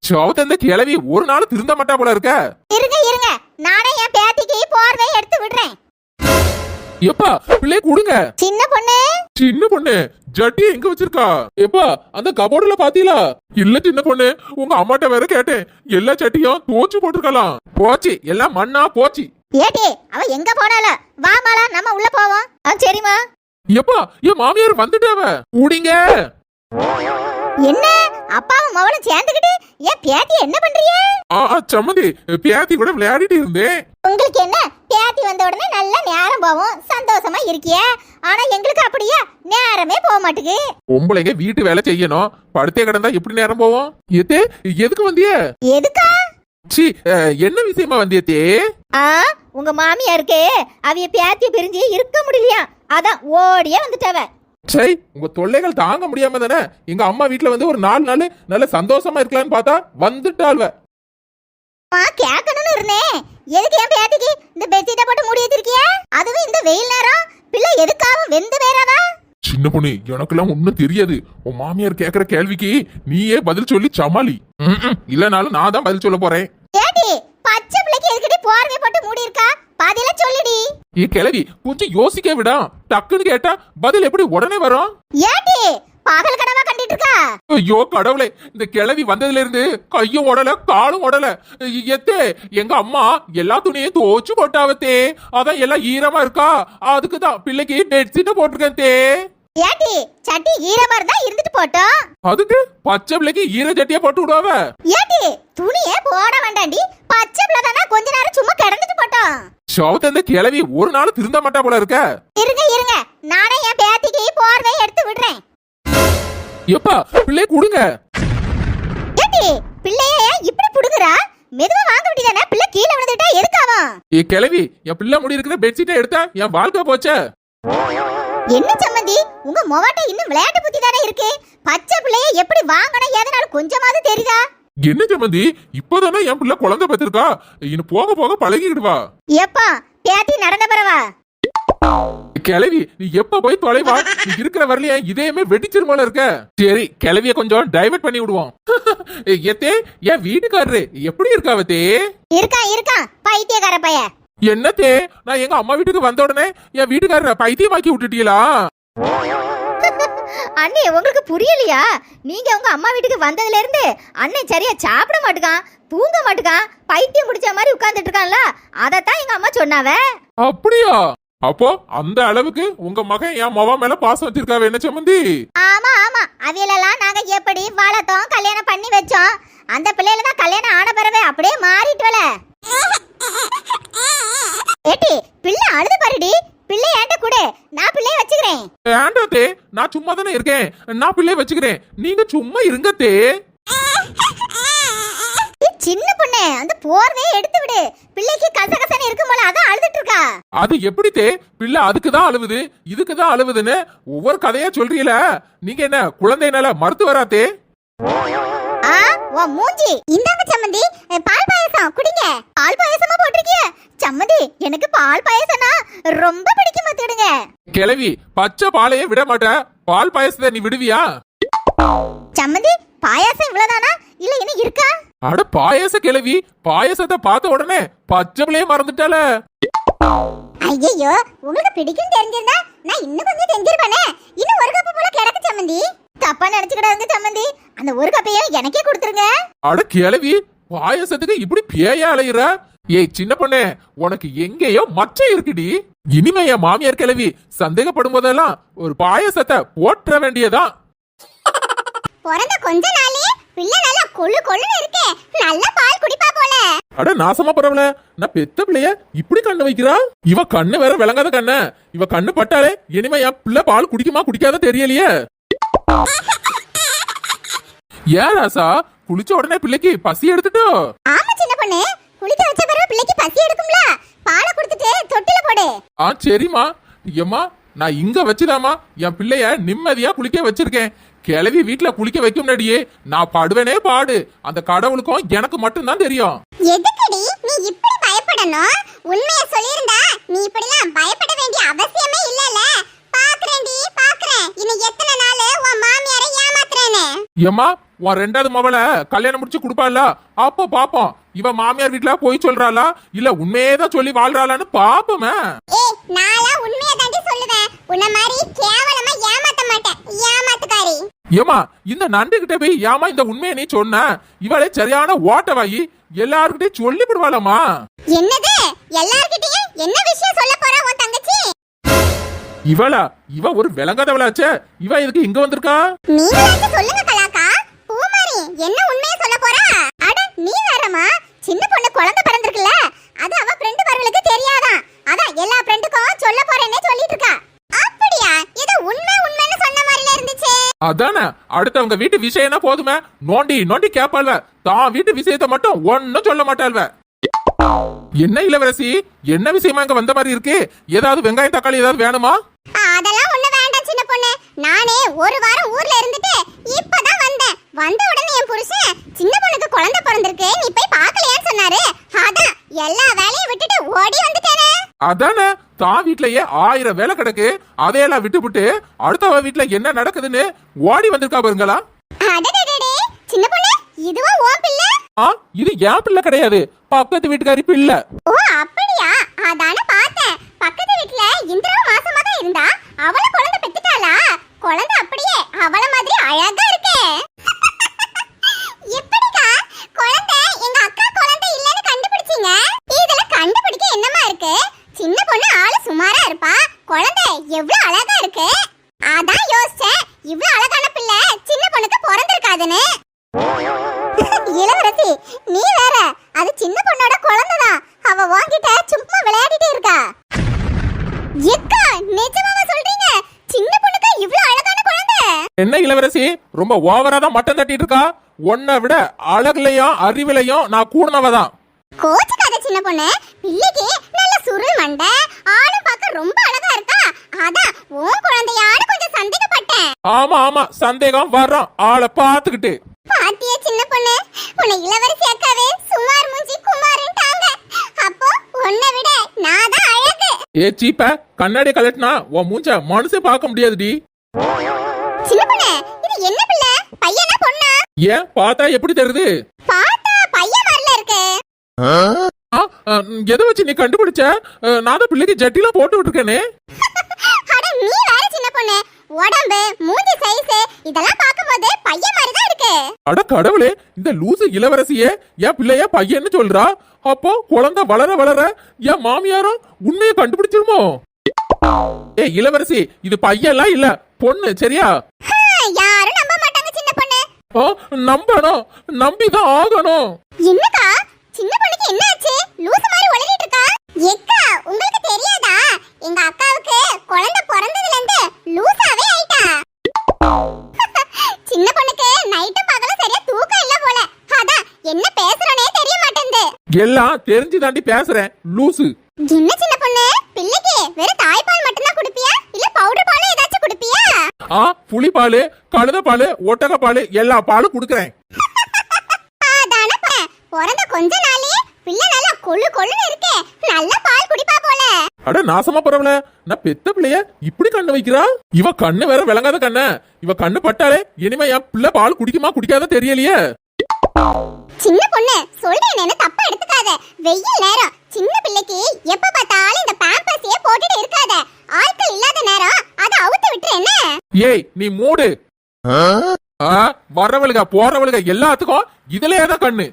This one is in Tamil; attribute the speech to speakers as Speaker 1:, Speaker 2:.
Speaker 1: சோத்த இந்த கிழவி ஒரு நாள் திருந்த மாட்டா போல இருக்க.
Speaker 2: இருங்க இருங்க, நானே என் பேத்திக்கு போர்வை எடுத்து விடுறேன்.
Speaker 1: எப்பா பிள்ளை கொடுங்க.
Speaker 2: சின்ன பொண்ணு
Speaker 1: சின்ன பொண்ணு ஜட்டி எங்க வச்சிருக்கா? எப்பா அந்த கபோர்டுல பாத்தீங்களா? இல்ல சின்ன பொண்ணு, உங்க அம்மாட்ட வேற கேட்டேன், எல்லா சட்டியும் தோச்சு போட்டுருக்கலாம். போச்சு, எல்லாம் மண்ணா போச்சு.
Speaker 2: ஏடி அவ எங்க போனால? வா மாலா, நம்ம உள்ள போவோம். சரிமா.
Speaker 1: எப்பா என் மாமியார் வந்துட்டாவ, கூடிங்க.
Speaker 2: என்ன அப்பாவும் மவளும் சேர்ந்துக்கிட்டு என் பேத்தி என்ன பண்றீங்க?
Speaker 1: சம்மந்தி, பேத்தி கூட விளையாடிட்டு இருந்தேன்.
Speaker 2: உங்களுக்கு என்ன, பேத்தி வந்த உடனே நல்ல நேரம் போவோம், சந்தோஷமா இருக்கிய. ஆனா எங்களுக்கு அப்படியே நேரமே போக மாட்டுக்கு.
Speaker 1: பொம்பளைங்க வீட்டு வேலை செய்யணும், படுத்தே கிடந்தா எப்படி நேரம் போவோம்? எத்தே எதுக்கு வந்திய?
Speaker 2: எதுக்கா?
Speaker 1: சி என்ன விஷயமா வந்தியத்தே?
Speaker 2: உங்க மாமியாருக்கு அவிய பேத்திய பிரிஞ்சு இருக்க முடியலையா, அதான் ஓடியே வந்துட்டவ.
Speaker 1: சரி, உங்க தொல்லைகள் தாங்க முடியாம தானே எங்க அம்மா வீட்டுல வந்து ஒரு 4 நாள் நல்ல சந்தோஷமா இருக்கலாம்னு பார்த்தா வந்துட்டாள்வ.
Speaker 2: கேட்கணும்னு இருந்தேன், எதுக்கு என் பேத்திக்கு இந்த பெட்ஷீட்டை போட்டு மூடி வச்சிருக்கிய? அதுவும் இந்த வெயில் நேரம், பிள்ளை எதுக்காகவும் வெந்து வேறாதா?
Speaker 1: சின்ன பொண்ணு, எனக்கெல்லாம் ஒண்ணும் தெரியாது. உன் மாமியார் கேக்குற கேள்விக்கு நீயே பதில் சொல்லி சமாளி. இல்லனாலும் நான் தான் பதில் சொல்ல போறேன்.
Speaker 2: ஏடி பச்சை பிள்ளைக்கு எதுக்கடி போர்வை போட்டு மூடி இருக்கா? பதில சொல்லிடி.
Speaker 1: ஏ கிழவி, கொஞ்சம் யோசிக்க விடா. டக்குன்னு கேட்டா பதில் எப்படி உடனே வரும்?
Speaker 2: ஏடி பகல் கனவா கண்டிட்டு இருக்கா?
Speaker 1: ஐயோ கடவுளே, இந்த கிழவி வந்ததுல இருந்து கையும் உடல காலும் உடல. எத்தே எங்க அம்மா எல்லா துணியும் துவச்சு போட்டாவத்தே, அதான் எல்லாம் ஈரமா இருக்கா, அதுக்குதான் பிள்ளைக்கு பெட்ஷீட் போட்டிருக்கேன் தே.
Speaker 2: ஏடி சட்டி ஈரமா இருந்தா இருந்துட்டு போட்டோம்,
Speaker 1: அதுக்கு பச்சை பிள்ளைக்கு ஈர சட்டியா போட்டு விடுவாவ.
Speaker 2: ஏடி துணியே போட வேண்டாண்டி, பச்சை பிள்ளை தானே கொஞ்ச நேரம் சும்மா கிடந்துட்டு போட்டோம்.
Speaker 1: சோத்த இந்த கிழவி ஒரு நாள் திருந்த மாட்டா போல இருக்க.
Speaker 2: இருங்க இருங்க, நானே என் பேத்திக்கு போர்வை எடுத்து விடுறேன்.
Speaker 1: எப்பா பிள்ளை கொடுங்க.
Speaker 2: ஏடி பிள்ளைய இப்படி புடுங்குறா? மெதுவா வாங்க வேண்டியதானே, பிள்ளை கீழே விழுந்துட்டா எதுக்காவா?
Speaker 1: ஏ கிழவி, என் பிள்ளை முடி இருக்கிற பெட்ஷீட்டை எடுத்தா என் வாழ்க்கை போச்சே.
Speaker 2: என்ன சம்மந்தி, உங்க மொவாட்ட இன்னும் விளையாட்டு புத்தி தானே இருக்கு. பச்சை பிள்ளைய எப்படி வாங்கணும் எதனால கொஞ்சமாவது தெரியுதா?
Speaker 1: என்ன சம்மந்தி, இப்பதானே என் பிள்ளை குழந்தை பெற்றிருக்கா, இன்னும் போக போக பழகிடுவா.
Speaker 2: எப்பா பேத்தி நடந்த பரவா?
Speaker 1: கிளவி நீ எப்ப போய் தொலைவா? நீ இருக்கிற வரலையா இதயமே வெடிச்சிருமால இருக்க. சரி, கிளவிய கொஞ்சம் டைவர்ட் பண்ணி விடுவோம். எத்தே என் வீட்டுக்காரரு எப்படி இருக்காவத்தே?
Speaker 2: இருக்கா இருக்கா பைத்தியக்கார பைய.
Speaker 1: என்னத்தே, நான் எங்க அம்மா வீட்டுக்கு வந்த உடனே என் வீட்டுக்காரரை பைத்தியமாக்கி விட்டுட்டீங்களா?
Speaker 2: அண்ணே உங்களுக்கு புரியலையா? நீங்க உங்க அம்மா வீட்டுக்கு வந்ததுல இருந்து அண்ணன் சரியா சாப்பிட மாட்டுக்கான், தூங்க மாட்டுக்கான், பைத்தியம் பிடிச்ச மாதிரி உட்கார்ந்துட்டு இருக்கான்ல, அதத்தான் எங்க அம்மா சொன்னாவ.
Speaker 1: அப்படியா? அப்போ அந்த அளவுக்கு உங்க மகன் என் மவ மேல பாசம் வச்சிருக்காவ என்ன சம்மந்தி?
Speaker 2: ஆமா ஆமா, அவியலெல்லாம் நாங்க எப்படி வளர்த்தோம், கல்யாணம் பண்ணி வச்சோம், அந்த பிள்ளைல தான் கல்யாணம் ஆன பிறவே அப்படியே மாறிட்டுவல. ஏட்டி பிள்ளை அழுது பாருடி, பிள்ளை ஏண்ட கூட நான் பிள்ளைய வச்சுக்கிறேன்.
Speaker 1: ஏண்டாத்தே, நான் சும்மா தானே இருக்கேன், நான் பிள்ளைய வச்சுக்கிறேன், நீங்க சும்மா இருங்கத்தே.
Speaker 2: சின்ன பொண்ணு, அந்த போர்வையை எடுத்து விடு, பிள்ளைக்கு கசகசன்னு இருக்கும் போல அதான் அழுதுட்டு இருக்கா.
Speaker 1: அது எப்படி தே, பிள்ளை அதுக்குதான் அழுவுது இதுக்குதான் அழுவுதுன்னு ஒவ்வொரு கதையா சொல்றீல. நீங்க என்ன குழந்தைனால மருத்துவராத்தே?
Speaker 2: உன் மூஞ்சி. இந்தாங்க சம்மந்தி, பால் பாயசம் குடிங்க. பால் பாயசமா போட்டிருக்கிய சம்மந்தி, எனக்கு பால் பாயசம்னா ரொம்ப பிடிக்கும் பார்த்துடுங்க.
Speaker 1: கிழவி, பச்சை பாலையே விட மாட்ட, பால் பாயசத்தை நீ விடுவியா?
Speaker 2: சம்மந்தி பாயாசம் இவ்வளவுதானா இல்ல இன்னும் இருக்கா?
Speaker 1: அட பாயச கிழவி, பாயசத்தை பார்த்த உடனே பச்சை பிள்ளைய மறந்துட்டால.
Speaker 2: ஐயோ, உங்களுக்கு பிடிக்கும் தெரிஞ்சிருந்தா நான் இன்னும் கொஞ்சம் செஞ்சிருப்பேனே. இன்னும் ஒரு கப் போல கிடக்கு சம்மந்தி. தப்பா நினைச்சுக்கிடாதுங்க சம்மந்தி, அந்த ஒரு கப்பையும் எனக்கே கொடுத்துருங்க.
Speaker 1: அட கிழவி, பாயசத்துக்கு இப்படி பேயா அலையிற? ஏய் சின்ன பொண்ணே, உனக்கு எங்கேயோ மச்சம் இருக்குடி. இனிமே என் மாமியார் கிழவி சந்தேகப்படும் போதெல்லாம் ஒரு பாயசத்தை போற்ற வேண்டியதான்.
Speaker 2: பிறந்த கொஞ்ச நாளே பிள்ளை நல்லா கொள்ளு கொள்ளுன்னு இருக்கே, நல்ல பால் குடிப்பா போல.
Speaker 1: அட நாசமா பரவல, நான் பெத்த பிள்ளைய இப்படி கண்ணு வைக்கிறா. இவ கண்ணு வேற விளங்காத கண்ண, இவ கண்ணு பட்டாலே இனிமே என் பிள்ளை பால் குடிக்குமா குடிக்காத தெரியலையே. ஏன் ராசா, குளிச்ச உடனே பிள்ளைக்கு பசி எடுத்துட்டோ?
Speaker 2: ஆமா சின்ன பொண்ணு, குளிக்க வச்ச பிறகு பிள்ளைக்கு பசி எடுக்கும்ல, பாலை கொடுத்துட்டு தொட்டில போடு.
Speaker 1: சரிம்மா. ஏம்மா, நான் இங்க வச்சுதாமா என் பிள்ளைய நிம்மதியா குளிக்க வச்சிருக்கேன். கிளவி வீட்டுல குளிக்க வைக்கும் முன்னாடியே நான் பாடுவேனே பாடு, அந்த கடவுளுக்கும் எனக்கு மட்டும் தான் தெரியும்.
Speaker 2: எதுக்குடி நீ இப்படி பயப்படணும்? உண்மையை சொல்லிருந்தா நீ இப்படிலாம் பயப்பட வேண்டிய அவசியமே இல்லல. பாக்குறேன்டி பாக்குறேன், இன்னும் எத்தனை நாள் உன் மாமியாரை ஏமாத்துறேன்னு.
Speaker 1: ஏம்மா உன் ரெண்டாவது மவளை கல்யாணம் முடிச்சு கொடுப்பாளா அப்போ பாப்போம் இவ மாமியார் வீட்டுல போய் சொல்றாளா இல்ல உண்மையேதான் சொல்லி வாழ்றாளான்னு பாப்போமே.
Speaker 2: ஏய் நான்லாம் உண்மையை தாண்டி சொல்லுவேன். உன்ன மாதிரி கேவலமா ஏமாத்த மாட்டேன். ஏமாத்துக்காரி.
Speaker 1: ஏமா இந்த நண்டு கிட்ட போய் ஏமா இந்த உண்மையை நீ சொன்ன இவளே சரியான ஓட்டவாயி எல்லார்கிட்டயும் சொல்லி விடுவாளம்மா.
Speaker 2: என்னது எல்லார்கிட்டயும் என்ன விஷயம் சொல்ல போறா உன் தங்கச்சி?
Speaker 1: இவ ஒரு விளங்காதவளாச்சே, இவ இதுக்கு இங்க வந்திருக்கா?
Speaker 2: நீங்களாச்சும் சொல்லுங்க கலாக்கா. பூமாரி என்ன உண்மையை சொல்ல போறா? அட நீ வேறமா, சின்ன பொண்ணு குழந்தை பிறந்திருக்குல, அது அவ ஃப்ரெண்ட் வரவளுக்கு தெரியாதான். அதான் எல்லா ஃப்ரெண்டுக்கும் சொல்ல போறேன்னு சொல்லிட்டு இருக்கா. அப்படியா? இது உண்மைன்னு சொன்ன மாதிரில இருந்துச்சு.
Speaker 1: அதானே அடுத்தவங்க வீட்டு விஷயம்னா போதுமே நோண்டி நோண்டி கேப்பாள்வ, தான் வீட்டு விஷயத்தை மட்டும் ஒன்னும் சொல்ல மாட்டாள்வ. என்ன இளவரசி என்ன விஷயமா இங்க வந்த மாதிரி இருக்கு? ஏதாவது வெங்காயம் தக்காளி ஏதாவது வேணுமா?
Speaker 2: அதெல்லாம் ஒண்ணு வேண்டாம் சின்ன பொண்ணு. நானே ஒரு வாரம் ஊர்ல இருந்துட்டு இப்பதான் வந்தேன். வந்த உடனே என் புருஷன் சின்ன பொண்ணுக்கு குழந்தை பிறந்திருக்கு நீ போய் பார்க்கலையான்னு சொன்னாரு. அதான் எல்லா வேலையும் விட்டுட்டு ஓடி வந்துட்டேனே.
Speaker 1: அதானே தான் வீட்லயே 1000 வேலை கிடக்கு, அதையெல்லாம் விட்டுவிட்டு அடுத்தவ வீட்டுல என்ன நடக்குதுன்னு ஓடி வந்திருக்கா பாருங்களா.
Speaker 2: அடடடடே சின்ன பொண்ணு இதுவா உன் பிள்ளை?
Speaker 1: இது என் பிள்ளை கிடையாது, பக்கத்து வீட்டுக்காரி பிள்ளை.
Speaker 2: ஓ அப்படியா? அதானே பார்த்தேன். பக்கத்து வீட்ல இந்திரா மாசமா தான் இருந்தா, அவள குழந்தை பெத்துட்டாளா? குழந்தை அப்படியே அவள மாதிரி அழகா இருக்கே. எப்படிக்கா குழந்தை எங்க அக்கா குழந்தை இல்லன்னு கண்டுபிடிச்சீங்க? இதுல கண்டுபிடிக்க என்னமா இருக்கு? சின்ன பொண்ணு ஆளு சுமாரா இருப்பா, குழந்தை எவ்வளவு அழகா இருக்கு. அதான் யோசிச்சேன் இவ்வளவு அழகான பிள்ளை சின்ன பொண்ணுக்கு பிறந்திருக்காதுன்னு. இளவரசி நீ வேற, அது சின்ன பொண்ணோட குழந்தைதான். அவ வாங்கிட்ட சும்மா விளையாடிட்டே இருக்கா. எக்கா நிஜமாவா சொல்றீங்க? சின்ன பொண்ணுக்கு இவ்ளோ அழகான குழந்தை?
Speaker 1: என்ன இளவரசி ரொம்ப ஓவரா தான் மட்டம் தட்டிட்டு இருக்கா? உன்னை விட அழகுலையும் அறிவிலையும் நான் கூடுனவதான்.
Speaker 2: கோச்சுக்காத சின்ன பொண்ணு, பிள்ளைக்கு நல்ல சுருள் மண்டை, ஆளும் பார்க்க ரொம்ப அழகா இருக்கா. அதான் உன் குழந்தையான்னு கொஞ்சம் சந்தேகப்பட்டேன்.
Speaker 1: ஆமா சந்தேகம் வர்றோம் ஆளை பாத்துக்கிட்டு.
Speaker 2: பாத்தியா சின்ன பொண்ணு, உன்னை இளவரசி அக்காவே சுமார் மூஞ்சி குமாரன்ட்டாங்க. அப்போ உன்னை விட நான் தான் அழகு.
Speaker 1: ஏ சீப்ப கண்ணாடி கலட்டினா உன் மூஞ்ச மனுஷன் பார்க்க முடியாதுடி.
Speaker 2: சின்ன பொண்ணு இது என்ன பிள்ளை? பையனா பொண்ணா?
Speaker 1: ஏன் பார்த்தா எப்படி தெரியுது?
Speaker 2: பார்த்தா பையன் மாதிரில இருக்கு.
Speaker 1: எதை வச்சு நீ கண்டுபிடிச்ச? நான் தான் பிள்ளைக்கு ஜட்டிலாம் போட்டு விட்டுருக்கேனே.
Speaker 2: அட நீ வேற சின்ன பொண்ணு, உடம்பு மூஞ்சி சைஸ் இதெல்லாம் பாக்கும்போது பையன் மாதிரி தான் இருக்கு.
Speaker 1: அட கடவுளே, இந்த லூசு இளவரசியே என் பிள்ளைய பையன்னு சொல்றா. அப்போ குழந்தை வளர வளர என் மாமியாரும் உண்மையை கண்டுபிடிச்சிருமோ? ஏ இளவரசி இது பையன்லாம் இல்ல பொண்ணு, சரியா?
Speaker 2: யாரும் நம்ப மாட்டாங்க சின்ன பொண்ணு.
Speaker 1: நம்பணும், நம்பிதான் ஆகணும்.
Speaker 2: என்னக்கா சின்ன பொண்ணுக்கு என்ன ஆச்சு? லூசு மாதிரி உளறிட்டு இருக்கா. எக்கா உங்களுக்கு தெரியாதா? எங்க அக்காவுக்கு குழந்தை பிறந்ததுல இருந்து லூசாவே ஆயிட்டா. சின்ன பொண்ணுக்கு நைட்டும் பகலும் சரியா தூக்கம் இல்ல போல. அதான் என்ன பேசுறனே தெரிய மாட்டேங்குது.
Speaker 1: எல்லாம் தெரிஞ்சு தாண்டி பேசுறேன் லூசு.
Speaker 2: என்ன சின்ன பொண்ணு, பிள்ளைக்கு வெறும் தாய்ப்பால் மட்டும் தான் குடுப்பியா இல்ல பவுடர் பால் ஏதாச்சும் குடுப்பியா?
Speaker 1: புளிப்பால், கழுத பால், ஒட்டக பால் எல்லா பாலும் குடுக்கறேன்.
Speaker 2: அதானே பிறந்த கொஞ்ச நாளே பிள்ளை நல்லா கொள்ளு கொள்ளுன்னு இருக்கே, நல்ல பால் குடிப்பா போல.
Speaker 1: அட நாசமா போறவள, நான் பெத்த பிள்ளைய இப்படி கண்ணு வைக்கிறா. இவ கண்ணு வேற விளங்காத கண்ண. இவ கண்ணு பட்டாலே இனிமே என் பிள்ளை பால் குடிக்குமா குடிக்காத தெரியலையே.
Speaker 2: சின்ன பொண்ணு சொல்றேன்னு தப்பா எடுத்துக்காத. வெயில் நேரம் சின்ன பிள்ளைக்கு எப்ப பார்த்தாலும் இந்த பாம்பர்ஸையே போட்டுட்டு இருக்காத. ஆட்கள் இல்லாத நேரம் அதை அவுத்து விட்டுரு என்ன.
Speaker 1: ஏய் நீ மூடு. வரவளுக போறவளுக எல்லாத்துக்கும் இதுலயே தான் கண்ணு.